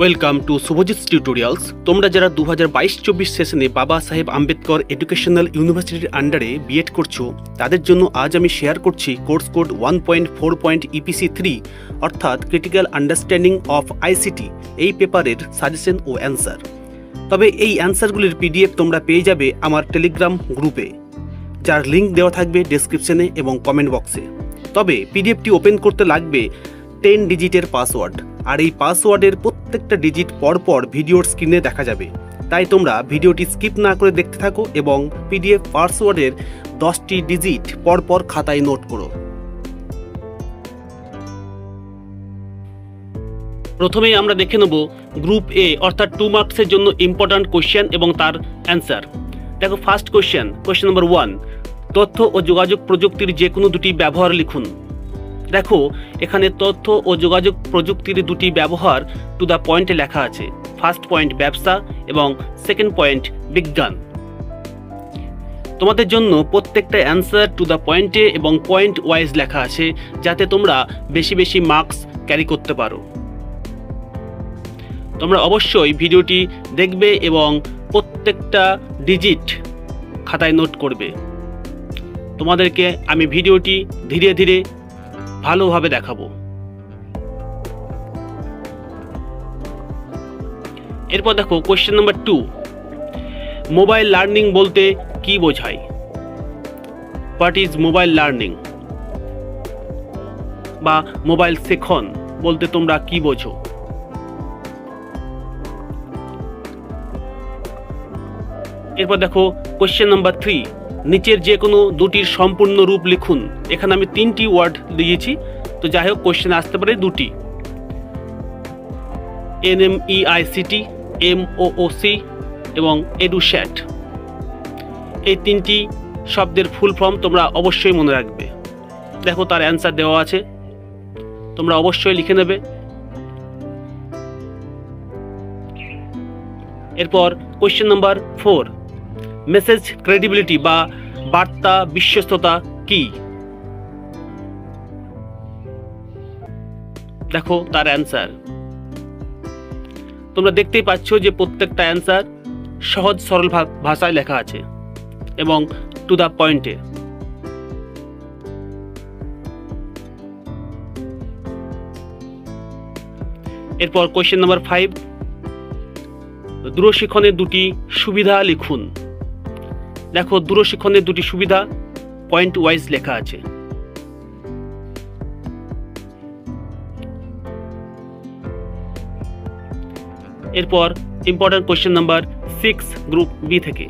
Welcome to শুভজিৎস tutorials. তোমরা যারা 2022-24 সেশনে বাবা সাহেব আম্বেদকর এডুকেশনাল ইউনিভার্সিটির আন্ডারে বিএড করছো, তাদের জন্য আজ আমি শেয়ার করছি কোর্স কোড 1.4 EPC 3 অর্থাৎ ক্রিটিক্যাল আন্ডারস্ট্যান্ডিং অফ আইসিটি এই পেপারের সাজেশন ও অ্যান্সার। তবে এই অ্যান্সারগুলির পিডিএফ তোমরা পেয়ে যাবে আমার টেলিগ্রাম গ্রুপে, যার লিঙ্ক দেওয়া থাকবে ডেসক্রিপশনে এবং কমেন্ট বক্সে। তবে পিডিএফটি ওপেন করতে লাগবে 10 ডিজিটের পাসওয়ার্ড, আর এই পাসওয়ার্ডের প্রত্যেকটা ডিজিট পরপর ভিডিওর স্ক্রিনে দেখা যাবে। তাই তোমরা ভিডিওটি স্কিপ না করে দেখতে থাকো এবং পিডিএফ পাসওয়ার্ডের 10টি ডিজিট পরপর খাতায় নোট করো। প্রথমেই আমরা দেখে নেব গ্রুপ এ অর্থাৎ 2 মার্কসের জন্য ইম্পর্ট্যান্ট কোশ্চেন এবং তার অ্যান্সার। দেখো ফার্স্ট কোশ্চেন নাম্বার 1, তথ্য ও যোগাযোগ প্রযুক্তির যে কোনো দুটি ব্যবহার লিখুন। দেখো এখানে তথ্য ও যোগাযোগ প্রযুক্তির দুটি ব্যবহার টু দ্য পয়েন্টে লেখা আছে। ফার্স্ট পয়েন্ট ব্যবসা এবং সেকেন্ড পয়েন্ট বিজ্ঞান। তোমাদের জন্য প্রত্যেকটা অ্যান্সার টু দ্য পয়েন্টে এবং পয়েন্ট ওয়াইজ লেখা আছে, যাতে তোমরা বেশি বেশি মার্কস ক্যারি করতে পারো। তোমরা অবশ্যই ভিডিওটি দেখবে এবং প্রত্যেকটা ডিজিট খাতায় নোট করবে। তোমাদেরকে আমি ভিডিওটি ধীরে ধীরে ভালোভাবে দেখাবো। এরপর দেখো কোশ্চেন নাম্বার 2, মোবাইল লার্নিং বলতে কি বোঝায়? হোয়াট ইজ মোবাইল লার্নিং বা মোবাইল শেখন বলতে তোমরা কি বোঝো? এরপর দেখো কোশ্চেন নাম্বার 3, নিচের যে কোনো দুটির সম্পূর্ণ রূপ লিখুন। এখানে আমি 3টি ওয়ার্ড দিয়েছি, তো যাই হোক কোশ্চেন আসতে পারে 2টি। NMEICT, MOOC এবং EduSat, এই 3টি শব্দের ফুল ফর্ম তোমরা অবশ্যই মনে রাখবে। দেখো তার অ্যান্সার দেওয়া আছে, তোমরা অবশ্যই লিখে নেবে। এরপর কোশ্চেন নাম্বার 4, মেসেজ ক্রেডিবিলিটি বা বার্তা বিশ্বস্ততা কি? দেখো তার অ্যান্সার। তোমরা দেখতেই পাচ্ছ যে প্রত্যেকটা অ্যান্সার সহজ সরল ভাষায় লেখা আছে এবং টু দ্য পয়েন্টে। এরপর কোশ্চেন নাম্বার 5, দূরশিক্ষণের দুটি সুবিধা লিখুন। দেখো দূরশিক্ষণের দুটি সুবিধা পয়েন্ট ওয়াইজ লেখা আছে। এরপর important question number 6 group B থেকে,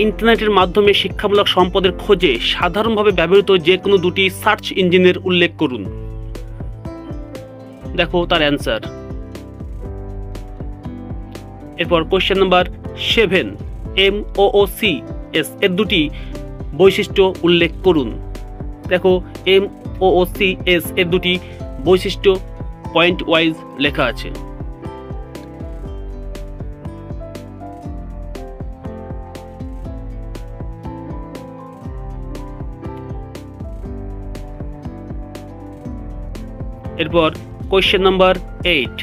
ইন্টারনেটের মাধ্যমে শিক্ষামূলক সম্পদের খোঁজে সাধারণভাবে ব্যবহৃত যে কোনো দুটি সার্চ ইঞ্জিনের উল্লেখ করুন। দেখো তার অ্যান্সার। এরপর কোশ্চেন নাম্বার 7, MOOCs এর দুটি বৈশিষ্ট্য উল্লেখ করুন। দেখো MOOCs এর দুটি বৈশিষ্ট্য পয়েন্ট ওয়াইজ লেখা আছে। এরপর কোশ্চেন নাম্বার 8,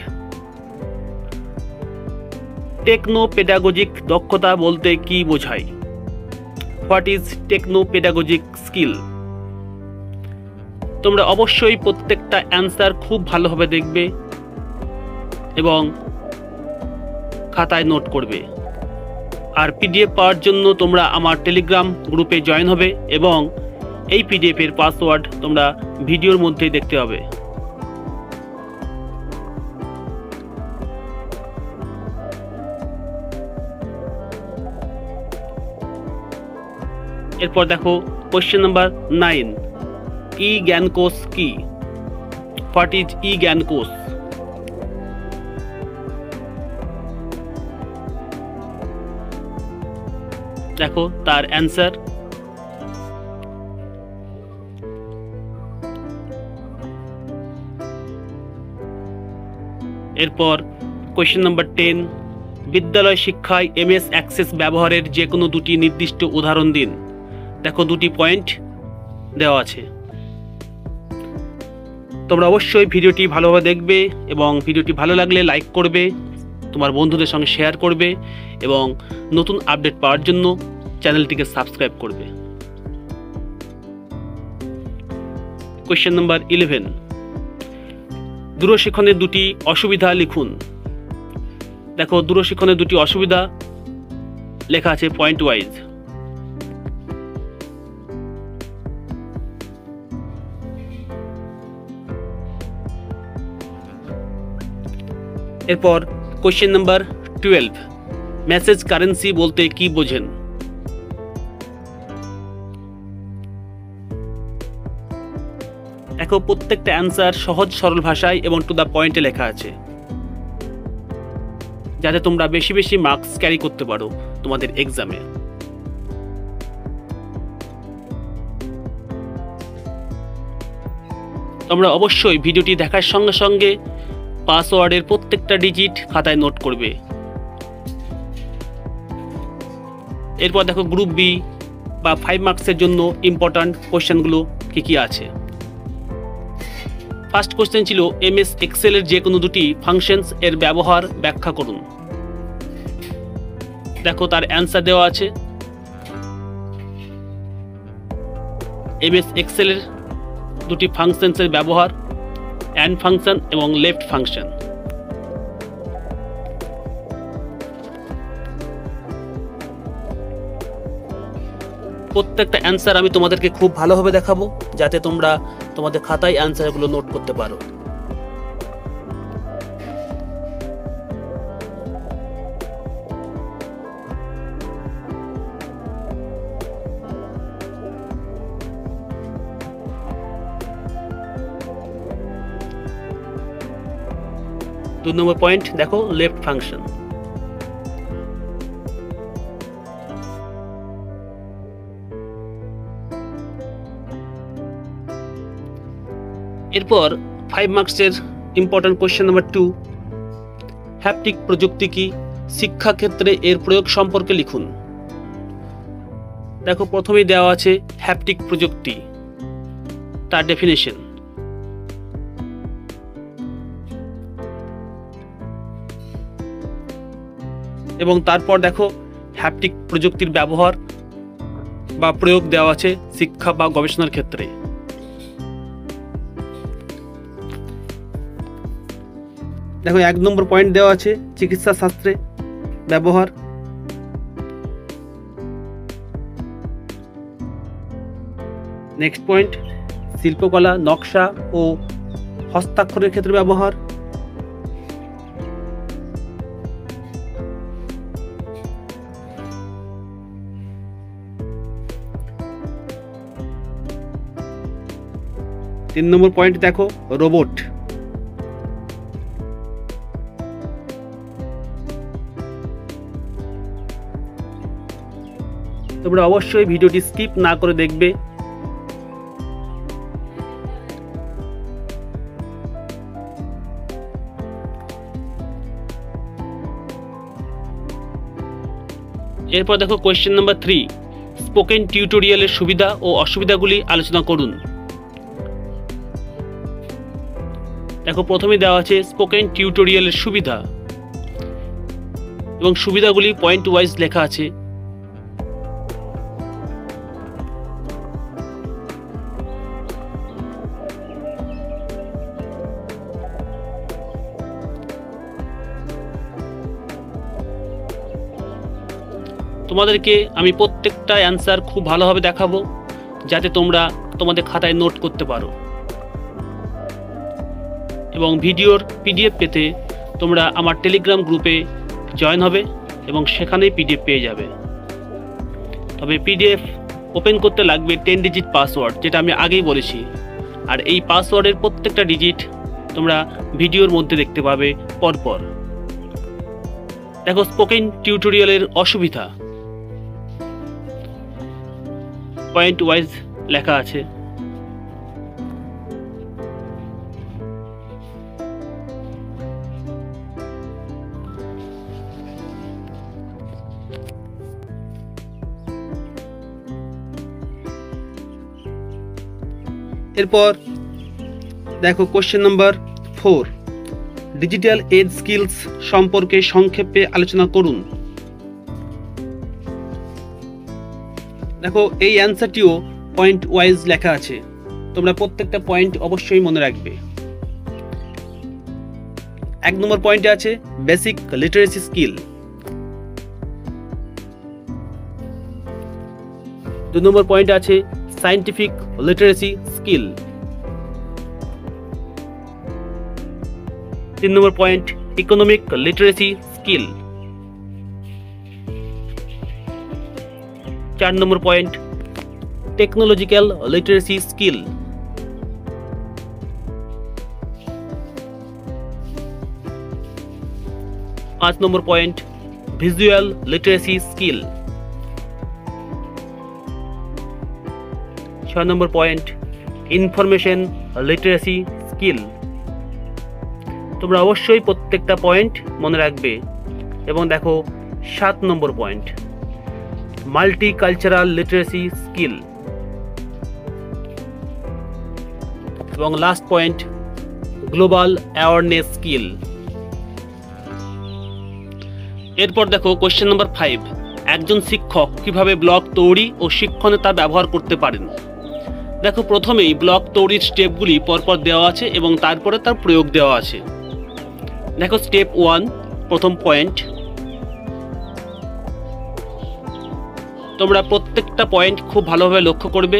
টেকনো পেডাগোজিক দক্ষতা বলতে কি বোঝায়? What is techno pedagogic skill? তোমরা অবশ্যই প্রত্যেকটা অ্যান্সার খুব ভালোভাবে দেখবে এবং খাতায় নোট করবে। আর পিডিএফ পাওয়ার জন্য তোমরা আমার টেলিগ্রাম গ্রুপে জয়েন হবে এবং এই পিডিএফের পাসওয়ার্ড তোমরা ভিডিওর মধ্যেই দেখতে হবে। এরপর দেখো কোশ্চেন নাম্বার 9, ই জ্ঞান কোষ কি? হোয়াট ইজ ই জ্ঞান কোষ? দেখো তার অ্যান্সার। এরপর কোশ্চেন নাম্বার 10, বিদ্যালয় শিক্ষায় MS অ্যাক্সেস ব্যবহারের যে কোনো দুটি নির্দিষ্ট উদাহরণ দিন। দেখো 2টি পয়েন্ট দেওয়া আছে। তোমরা অবশ্যই ভিডিওটি ভালোভাবে দেখবে এবং ভিডিওটি ভালো লাগলে লাইক করবে, তোমার বন্ধুদের সঙ্গে শেয়ার করবে এবং নতুন আপডেট পাওয়ার জন্য চ্যানেলটিকে সাবস্ক্রাইব করবে। কোয়েশ্চেন নাম্বার 11, দূরশিক্ষণের দুটি অসুবিধা লিখুন। দেখো দূরশিক্ষণের দুটি অসুবিধা লেখা আছে পয়েন্ট ওয়াইজ। এরপর কোয়েশ্চেন নাম্বার 12, মেসেজ কারেন্সি বলতে কি বোঝেন? দেখো প্রত্যেকটা অ্যান্সার সহজ সরল ভাষায় এবং টু দ্য পয়েন্টে লেখা আছে, যাতে তোমরা বেশি বেশি মার্কস ক্যারি করতে পারো তোমাদের এক্সামে। তোমরা অবশ্যই ভিডিওটি দেখার সঙ্গে সঙ্গে পাসওয়ার্ডের প্রত্যেকটা ডিজিট খাতায় নোট করবে। এরপর দেখো গ্রুপ বি বা 5 মার্কসের জন্য ইম্পর্ট্যান্ট কোশ্চেনগুলো কি কি আছে। ফার্স্ট কোশ্চেন ছিল এমএস এক্সেলের যে কোনো দুটি ফাংশনস এর ব্যবহার ব্যাখ্যা করুন। দেখো তার অ্যান্সার দেওয়া আছে, এমএস এক্সেলের দুটি ফাংশনসের ব্যবহার অ্যান্ড ফাংশন এবং লেফট ফাংশন। প্রত্যেকটা অ্যান্সার আমি তোমাদেরকে খুব ভালোভাবে দেখাবো, যাতে তোমরা তোমাদের খাতায় অ্যান্সারগুলো নোট করতে পারো। দু নম্বর পয়েন্ট দেখো লেফট ফাংশন। এরপর 5 মার্কসের ইম্পর্টেন্ট কোয়েশ্চেন নাম্বার 2, হ্যাপটিক প্রযুক্তি কি, শিক্ষাক্ষেত্রে এর প্রয়োগ সম্পর্কে লিখুন। দেখো প্রথমেই দেওয়া আছে হ্যাপটিক প্রযুক্তি, তার ডেফিনেশন। এবং তারপর দেখো হ্যাপটিক প্রযুক্তির ব্যবহার বা প্রয়োগ দেওয়া আছে শিক্ষা বা গবেষণার ক্ষেত্রে। দেখো 1 নম্বর পয়েন্ট দেওয়া আছে চিকিৎসা শাস্ত্রে ব্যবহার। নেক্সট পয়েন্ট শিল্পকলা, নকশা ও হস্তাক্ষরের ক্ষেত্রে ব্যবহার। তিন নম্বর পয়েন্ট দেখো রোবট। তোমরা অবশ্যই ভিডিওটি স্কিপ না করে দেখবে। এরপর দেখো কোয়েশ্চেন নাম্বার 3, স্পোকেন টিউটোরিয়ালের সুবিধা ও অসুবিধাগুলি আলোচনা করুন। দেখো প্রথমে দেওয়া আছে স্পোকেন টিউটোরিয়ালের সুবিধা এবং সুবিধাগুলি পয়েন্ট ওয়াইজ লেখা আছে। তোমাদেরকে আমি প্রত্যেকটা অ্যান্সার খুব ভালোভাবে দেখাবো, যাতে তোমরা তোমাদের খাতায় নোট করতে পারো। এবং ভিডিওর পিডিএফ পেতে তোমরা আমার টেলিগ্রাম গ্রুপে জয়েন হবে এবং সেখানেই পিডিএফ পেয়ে যাবে। তবে পিডিএফ ওপেন করতে লাগবে 10 ডিজিট পাসওয়ার্ড, যেটা আমি আগেই বলেছি। আর এই পাসওয়ার্ডের প্রত্যেকটা ডিজিট তোমরা ভিডিওর মধ্যে দেখতে পাবে পরপর। দেখো স্পোকেন টিউটোরিয়ালের অসুবিধা পয়েন্ট ওয়াইজ লেখা আছে। এরপর দেখো question number 4, digital age skills সম্পর্কে সংক্ষেপে আলোচনা করুন। দেখো এই অ্যান্সারটিও পয়েন্ট ওয়াইজ লেখা আছে, তোমরা প্রত্যেকটা পয়েন্ট অবশ্যই মনে রাখবে। 1 নম্বর পয়েন্টে আছে বেসিক লিটারেসি স্কিল, 2 নম্বর পয়েন্টে আছে সায়েন্টিফিক লিটারেসি স্কিল, 3 নম্বর পয়েন্ট ইকোনমিক লিটারেসি স্কিল, 4 নম্বর পয়েন্ট টেকনোলজিক্যাল লিটারেসি স্কিল, 5 নম্বর পয়েন্ট ভিজুয়াল লিটারেসি স্কিল, 6 নম্বর পয়েন্ট ইনফরমেশন লিটারেসি স্কিল। তোমরা অবশ্যই প্রত্যেকটা পয়েন্ট মনে রাখবে। এবং দেখো 7 নম্বর পয়েন্ট মাল্টিকালচারাল লিটারেসি স্কিল, এবং last point global awareness skill. এরপর দেখো কোশ্চেন নাম্বার 5, একজন শিক্ষক কিভাবে ব্লগ তৈরি ও শিক্ষণে তা ব্যবহার করতে পারেন। দেখো প্রথমেই ব্লগ তৈরির স্টেপগুলি পরপর দেওয়া আছে এবং তারপরে তার প্রয়োগ দেওয়া আছে। দেখো স্টেপ 1, প্রথম পয়েন্ট, তোমরা প্রত্যেকটা পয়েন্ট খুব ভালোভাবে লক্ষ্য করবে।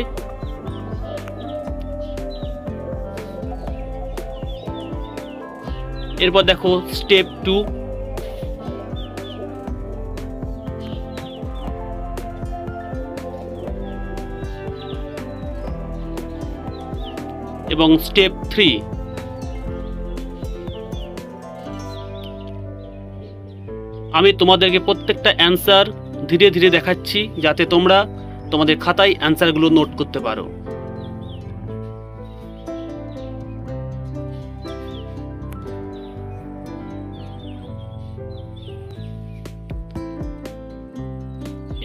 এরপর দেখো স্টেপ 2, এবং স্টেপ 3। আমি তোমাদেরকে প্রত্যেকটা অ্যান্সার ধীরে ধীরে দেখাচ্ছি যাতে তোমরা তোমাদের খাতায় অ্যান্সারগুলো নোট করতে পারো।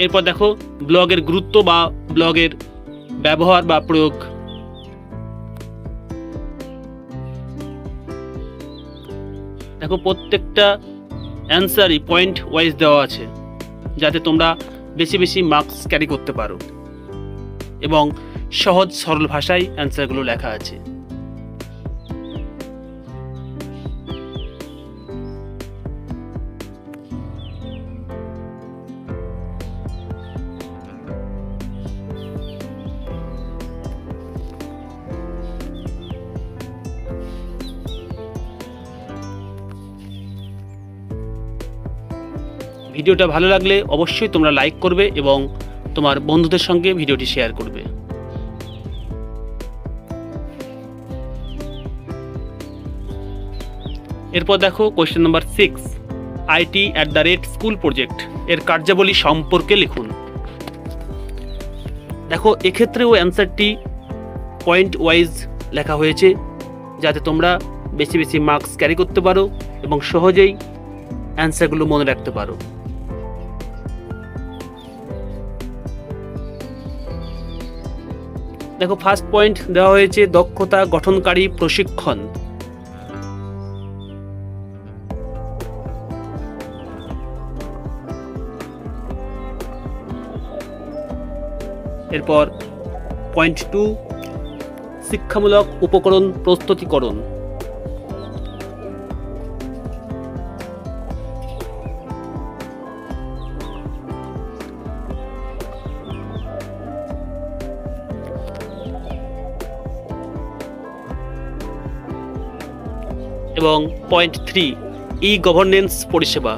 এরপর দেখো ব্লগের গুরুত্ব বা ব্লগের ব্যবহার বা প্রয়োগ। দেখো প্রত্যেকটা অ্যান্সারই পয়েন্ট ওয়াইজ দেওয়া আছে যাতে তোমরা বেশি বেশি মার্কস ক্যারি করতে পারো, এবং সহজ সরল ভাষায় অ্যান্সারগুলো লেখা আছে। ভিডিওটা ভালো লাগলে অবশ্যই তোমরা লাইক করবে এবং তোমার বন্ধুদের সঙ্গে ভিডিওটি শেয়ার করবে। এরপর দেখো কোশ্চেন নাম্বার 6, IT@স্কুল প্রজেক্ট এর কার্যাবলী সম্পর্কে লিখুন। দেখো এক্ষেত্রেও অ্যান্সারটি পয়েন্ট ওয়াইজ লেখা হয়েছে যাতে তোমরা বেশি বেশি মার্কস ক্যারি করতে পারো এবং সহজেই অ্যান্সারগুলো মনে রাখতে পারো। দেখো ফার্স্ট পয়েন্ট দেওয়া হয়েছে দক্ষতা গঠনকারী প্রশিক্ষণ। এরপর পয়েন্ট 2, শিক্ষামূলক উপকরণ প্রস্তুতিকরণ। এবং পয়েন্ট 3, ই-গভর্নেন্স পরিষেবা।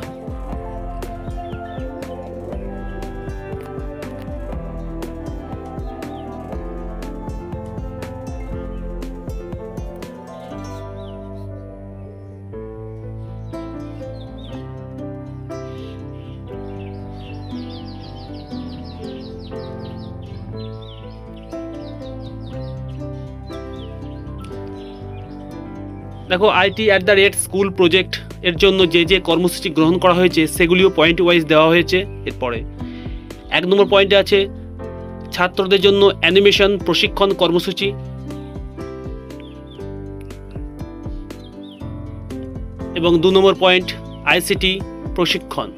দেখো IT@স্কুল প্রজেক্ট এর জন্য যে যে কর্মসূচি গ্রহণ করা হয়েছে সেগুলিও পয়েন্ট ওয়াইজ দেওয়া হয়েছে। এরপরে 1 নম্বর পয়েন্টে আছে ছাত্রদের জন্য অ্যানিমেশন প্রশিক্ষণ কর্মসূচি, এবং 2 নম্বর পয়েন্ট আইসিটি প্রশিক্ষণ।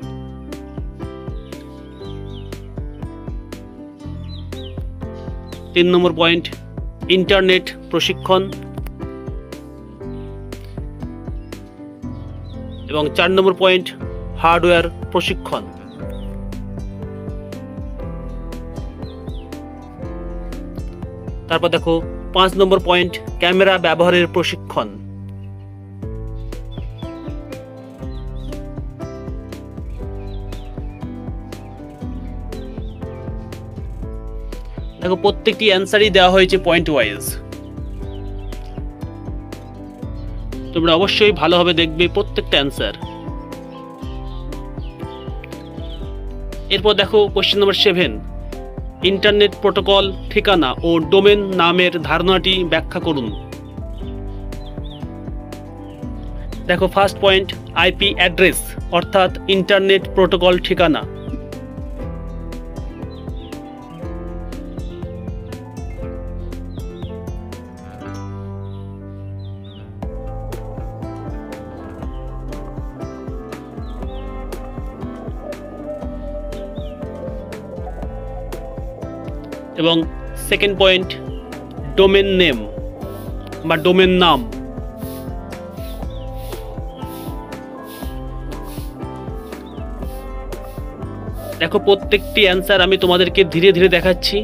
তিন নম্বর পয়েন্ট ইন্টারনেট প্রশিক্ষণ এবং 4 নম্বর পয়েন্ট হার্ডওয়্যার প্রশিক্ষণ। তারপর দেখো 5 নম্বর পয়েন্ট ক্যামেরা ব্যবহারের প্রশিক্ষণ। দেখো প্রত্যেকটি অ্যান্সারই দেওয়া হয়েছে পয়েন্ট ওয়াইজ। তোমরা অবশ্যই ভালোভাবে দেখবে প্রত্যেকটা অ্যান্সার। এরপর দেখো কোশ্চেন নম্বর 7, ইন্টারনেট প্রোটোকল ঠিকানা ও ডোমেন নামের ধারণাটি ব্যাখ্যা করুন। দেখো ফার্স্ট পয়েন্ট আইপি অ্যাড্রেস অর্থাৎ ইন্টারনেট প্রোটোকল ঠিকানা। এবং সেকেন্ড পয়েন্ট ডোমেন নেম বা ডোমেন নাম। দেখো প্রত্যেকটি অ্যান্সার আমি তোমাদেরকে ধীরে ধীরে দেখাচ্ছি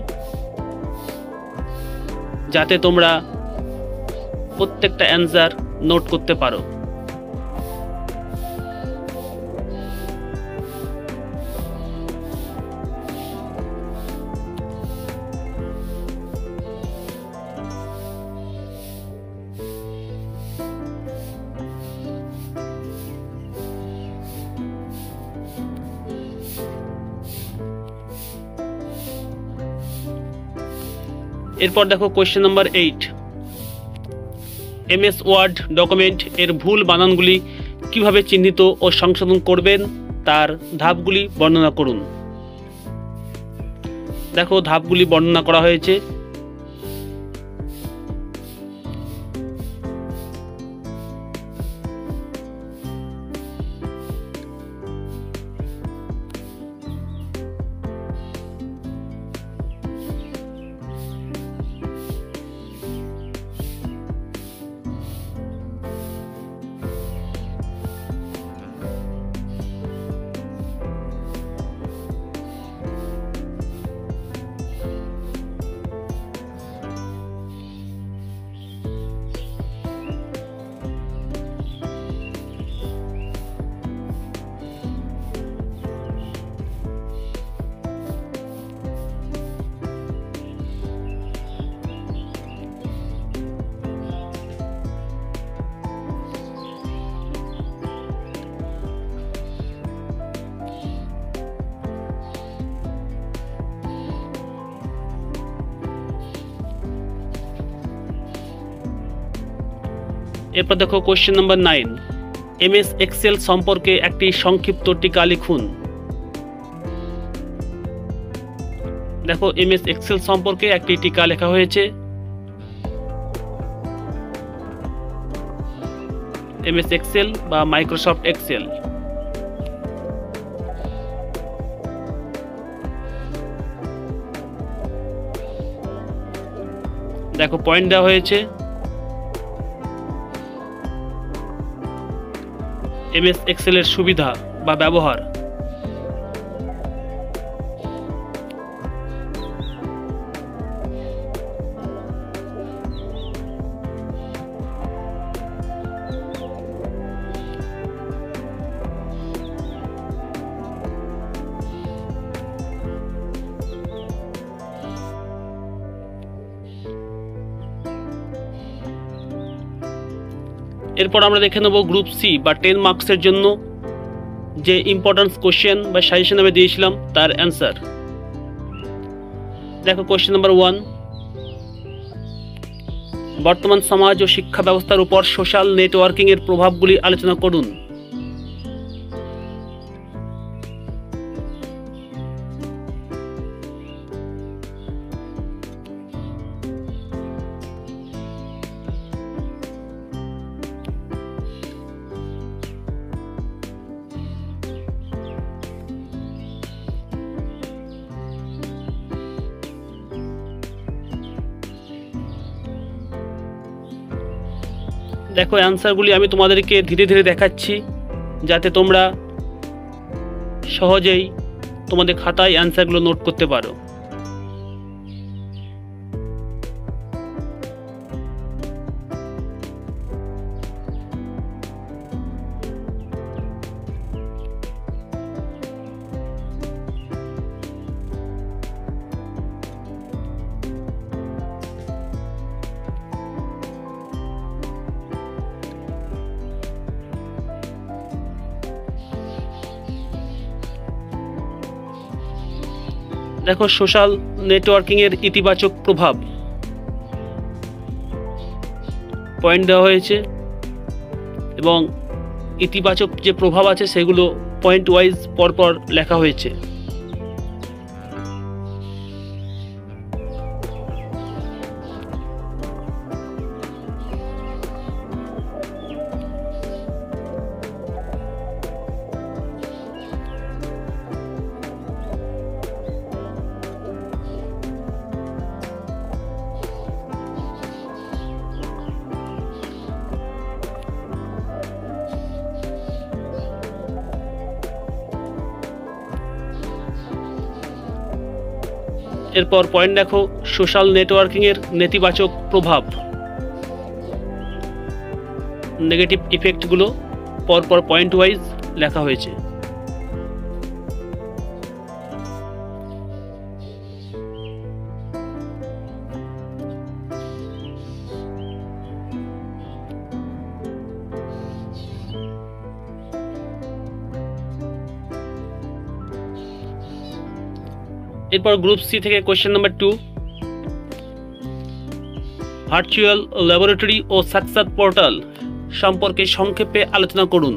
যাতে তোমরা প্রত্যেকটা অ্যান্সার নোট করতে পারো। এরপর দেখো question number 8, MS Word document এর ভুল বানানগুলি কিভাবে চিহ্নিত ও সংশোধন করবেন তার ধাপগুলি বর্ণনা করুন। দেখো ধাপগুলি বর্ণনা করা হয়েছে। এরপর দেখো কোশ্চেন নাম্বার 9, এমএস এক্সেল সম্পর্কে একটি সংক্ষিপ্ত টিকা লিখুন। দেখো এমএস এক্সেল সম্পর্কে একটি টিকা লেখা হয়েছে। এমএস এক্সেল বা মাইক্রোসফট এক্সেল। দেখো পয়েন্ট দেওয়া হয়েছে। এমএস এক্সেলের সুবিধা বা ব্যবহার। এরপর আমরা দেখে নেব গ্রুপ সি বা 10 মার্কসের জন্য যে ইম্পর্টেন্স কোশ্চেন বা সাজেশন আমি দিয়েছিলাম তার অ্যান্সার। দেখো কোশ্চেন নাম্বার 1, বর্তমান সমাজ ও শিক্ষা ব্যবস্থার উপর সোশ্যাল নেটওয়ার্কিং এর প্রভাবগুলি আলোচনা করুন। দেখো অ্যান্সারগুলি আমি তোমাদেরকে ধীরে ধীরে দেখাচ্ছি, যাতে তোমরা সহজেই তোমাদের খাতায় অ্যান্সারগুলো নোট করতে পারো। দেখো সোশ্যাল নেটওয়ার্কিংয়ের ইতিবাচক প্রভাব পয়েন্ট দেওয়া হয়েছে, এবং ইতিবাচক যে প্রভাব আছে সেগুলো পয়েন্ট ওয়াইজ পরপর লেখা হয়েছে। এরপর পয়েন্ট দেখো সোশ্যাল নেটওয়ার্কিংয়ের নেতিবাচক প্রভাব, নেগেটিভ ইফেক্টগুলো পরপর পয়েন্ট ওয়াইজ লেখা হয়েছে। এরপর গ্রুপ সি থেকে কোয়েশ্চেন নাম্বার 2, ভার্চুয়াল ল্যাবরেটরি ও সাকসেস পোর্টাল সম্পর্কে সংক্ষেপে আলোচনা করুন।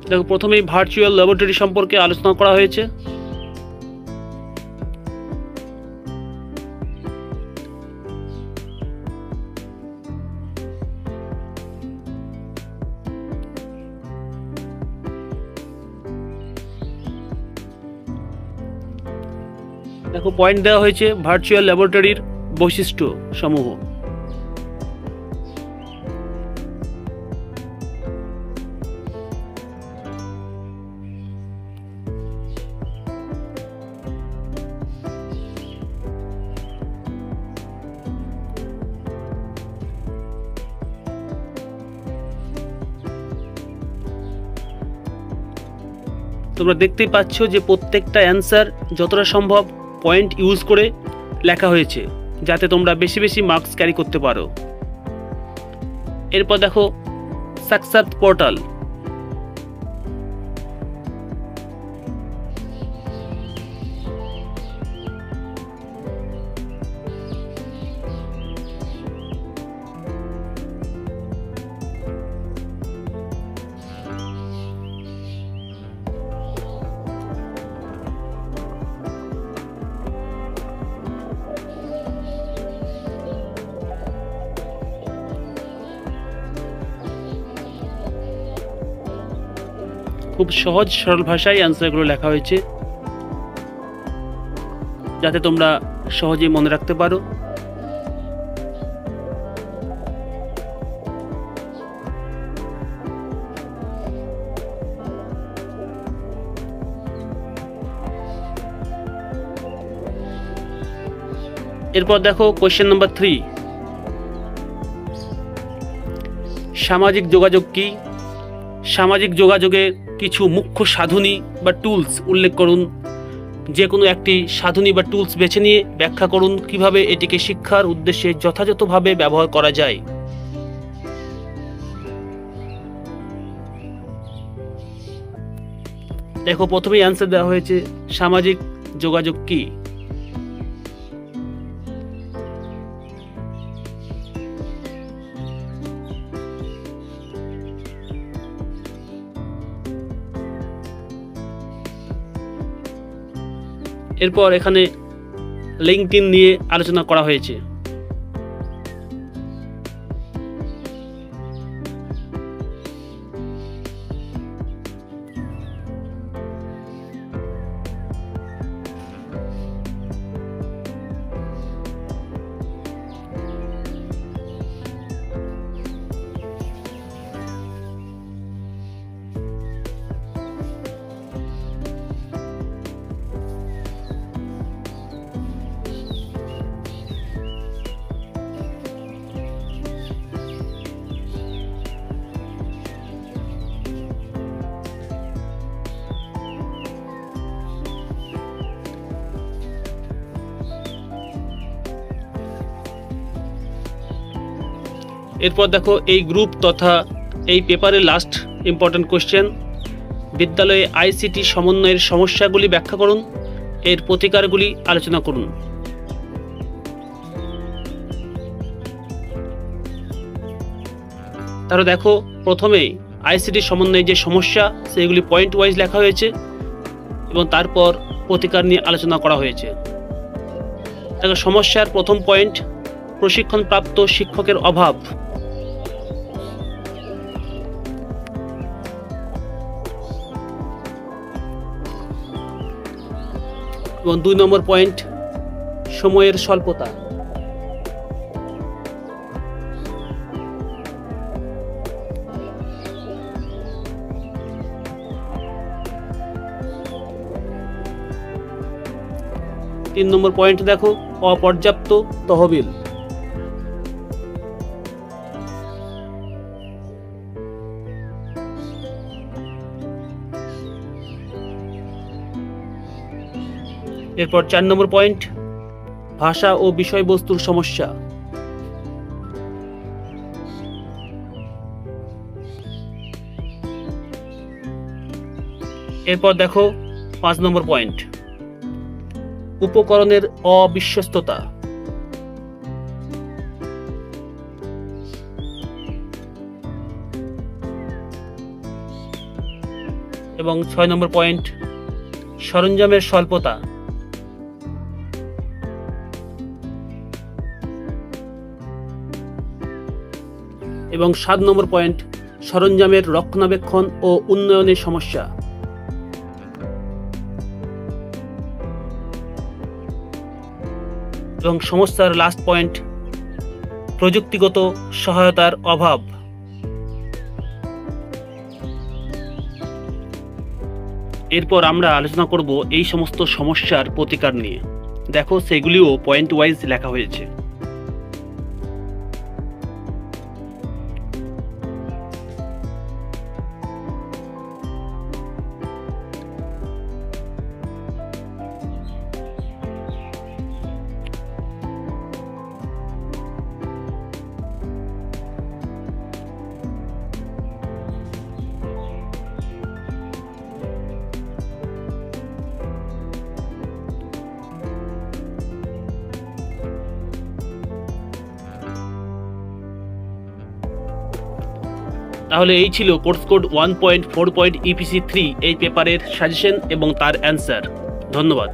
দেখো প্রথমেই ভার্চুয়াল ল্যাবরেটরি সম্পর্কে আলোচনা করা হয়েছে। দেখো পয়েন্ট দেওয়া হয়েছে ভার্চুয়াল ল্যাবরেটরির বৈশিষ্ট্য সমূহ। তোমরা দেখতেই পাচ্ছ যে প্রত্যেকটা অ্যান্সার যতটা সম্ভব পয়েন্ট ইউজ করে লেখা হয়েছে, যাতে তোমরা বেশি বেশি মার্কস ক্যারি করতে পারো। এরপর দেখো সাকসেস পোর্টাল। খুব সহজ সরল ভাষায় অ্যান্সারগুলো লেখা হয়েছে, যাতে তোমরা সহজেই মনে রাখতে পারো। এরপর দেখো কোয়েশ্চেন নাম্বার 3, সামাজিক যোগাযোগ কি? সামাজিক যোগাযোগের কিছু মুখ্য সাধনী বা টুলস উল্লেখ করুন। যে কোনো একটি সাধনী বা টুলস বেছে নিয়ে ব্যাখ্যা করুন কিভাবে এটিকে শিক্ষার উদ্দেশ্যে যথাযথভাবে ব্যবহার করা যায়। দেখো প্রথমেই অ্যান্সার দেওয়া হয়েছে সামাজিক যোগাযোগ কি। এরপর এখানে লিঙ্কডইন নিয়ে আলোচনা করা হয়েছে। এরপর দেখো এই গ্রুপ তথা এই পেপারের লাস্ট ইম্পর্টেন্ট কোশ্চেন, বিদ্যালয়ে আইসিটি সমন্বয়ের সমস্যাগুলি ব্যাখ্যা করুন, এর প্রতিকারগুলি আলোচনা করুন। তাহলে দেখো প্রথমেই আইসিটি সমন্বয়ে যে সমস্যা সেগুলি পয়েন্ট ওয়াইজ লেখা হয়েছে এবং তারপর প্রতিকার নিয়ে আলোচনা করা হয়েছে। দেখো সমস্যার প্রথম পয়েন্ট, প্রশিক্ষণপ্রাপ্ত শিক্ষকের অভাব। এবং 2 নম্বর পয়েন্ট, সময়ের স্বল্পতা। তিন নম্বর পয়েন্ট দেখো, অপর্যাপ্ত তহবিল। এরপর 4 নম্বর পয়েন্ট, ভাষা ও বিষয়বস্তুর সমস্যা। এরপর দেখো 5 নম্বর পয়েন্ট, উপকরণের অবিশ্বস্ততা। এবং 6 নম্বর পয়েন্ট, সরঞ্জামের স্বল্পতা। এবং 7 নম্বর পয়েন্ট, সরঞ্জামের রক্ষণাবেক্ষণ ও উন্নয়নের সমস্যা। এবং সমস্যার লাস্ট পয়েন্ট, প্রযুক্তিগত সহায়তার অভাব। এরপর আমরা আলোচনা করব এই সমস্ত সমস্যার প্রতিকার নিয়ে। দেখো সেগুলিও পয়েন্ট ওয়াইজ লেখা হয়েছে। তাহলে এই ছিল কোর্স কোড 1.4 EPC 3 এই পেপারের সাজেশন এবং তার অ্যান্সার। ধন্যবাদ।